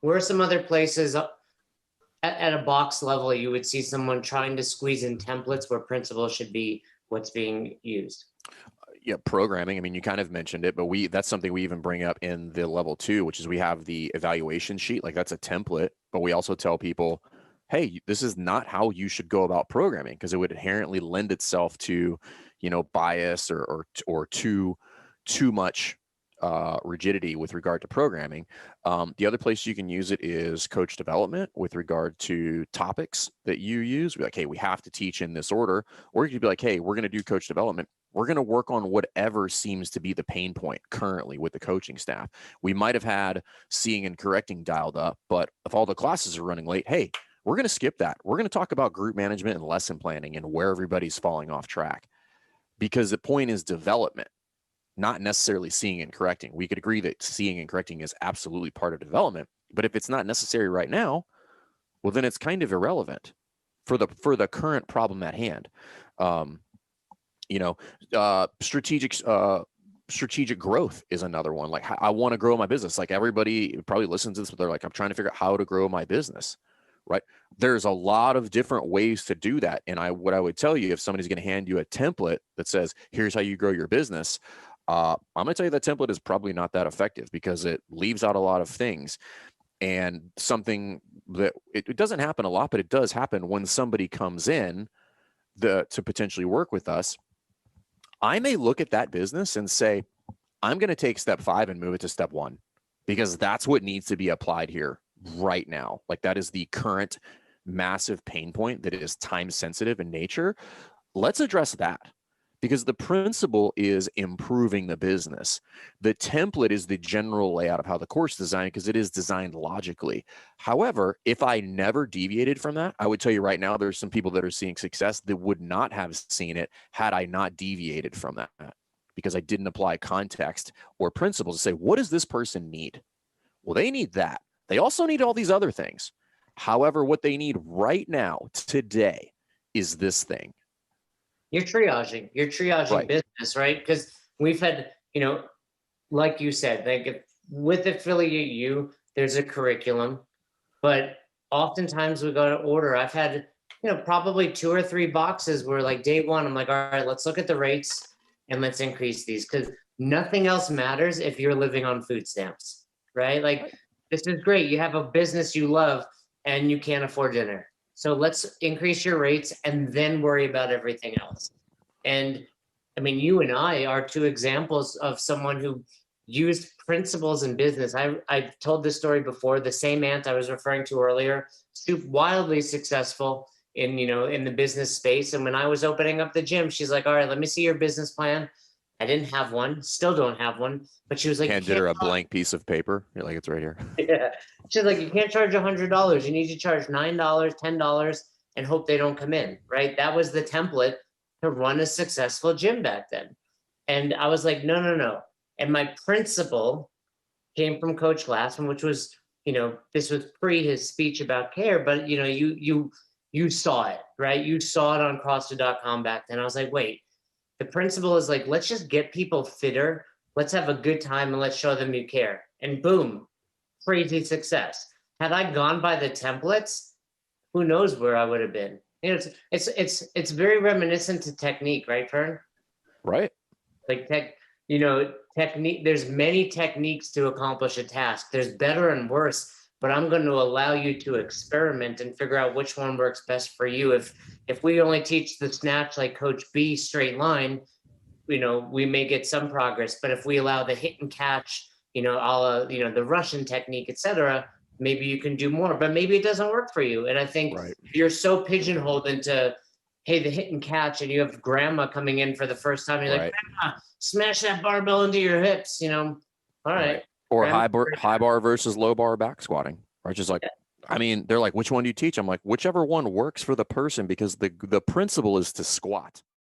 Where are some other places at a box level you would see someone trying to squeeze in templates where principle should be what's being used? Yeah, programming. I mean, you kind of mentioned it, but that's something we even bring up in the level 2, which is we have the evaluation sheet. Like that's a template, but we also tell people, hey, this is not how you should go about programming because it would inherently lend itself to, bias or too much rigidity with regard to programming. The other place you can use it is coach development with regard to topics that you use. Be like, hey, we have to teach in this order. Or you could be like, hey, we're going to do coach development. We're going to work on whatever seems to be the pain point currently with the coaching staff. We might have had seeing and correcting dialed up, but if all the classes are running late, hey, we're going to skip that. We're going to talk about group management and lesson planning and where everybody's falling off track, because the point is development, not necessarily seeing and correcting. We could agree that seeing and correcting is absolutely part of development, but if it's not necessary right now, well, then it's kind of irrelevant for the current problem at hand. Strategic growth is another one. Like, I want to grow my business. Like, everybody probably listens to this, but they're like, I'm trying to figure out how to grow my business, right? There's a lot of different ways to do that. And what I would tell you, if somebody's going to hand you a template that says, here's how you grow your business, I'm going to tell you that template is probably not that effective because it leaves out a lot of things. And something that it doesn't happen a lot, but it does happen when somebody comes in to potentially work with us. I may look at that business and say, I'm going to take step 5 and move it to step 1 because that's what needs to be applied here right now. Like, that is the current massive pain point that is time sensitive in nature. Let's address that, because the principle is improving the business. The template is the general layout of how the course is designed because it is designed logically. However, if I never deviated from that, I would tell you right now, there's some people that are seeing success that would not have seen it had I not deviated from that, because I didn't apply context or principles to say, what does this person need? Well, they need that. They also need all these other things. However, what they need right now, today, is this thing. You're triaging Right. business, right? Because we've had, like you said, like with Affiliate U, there's a curriculum, but oftentimes we go to order. I've had, probably 2 or 3 boxes where, like, day one, I'm like, all right, let's look at the rates and let's increase these, because nothing else matters if you're living on food stamps, right? Like, this is great. You have a business you love and you can't afford dinner. So let's increase your rates and then worry about everything else. And I mean, you and I are 2 examples of someone who used principles in business. I've told this story before. The same aunt I was referring to earlier, wildly successful in the business space. And when I was opening up the gym, she's like, all right, let me see your business plan. I didn't have one, still don't have one, but she was like, Handed her a blank piece of paper. You're like, it's right here. yeah. She's like, you can't charge $100. You need to charge $9, $10, and hope they don't come in, right? That was the template to run a successful gym back then. And I was like, no, no, no. And my principal came from Coach Glassman, which was, this was pre his speech about care, but you saw it, right? You saw it on CrossFit.com back then. I was like, wait, the principle is like, let's just get people fitter. Let's have a good time and let's show them you care. And boom, crazy success. Had I gone by the templates, who knows where I would have been? It's very reminiscent to technique, right, Fern? Right. Like technique. There's many techniques to accomplish a task. There's better and worse, but I'm going to allow you to experiment and figure out which one works best for you. If we only teach the snatch like Coach B straight line, we may get some progress. But if we allow the hit and catch, the Russian technique, etc., maybe you can do more. But maybe it doesn't work for you. And I think if you're so pigeonholed into, hey, the hit and catch, and you have grandma coming in for the first time, you're like, grandma, smash that barbell into your hips, all right. Or high bar versus low bar back squatting, right? Just like, I mean, they're like, which one do you teach? I'm like, whichever one works for the person, because the principle is to squat.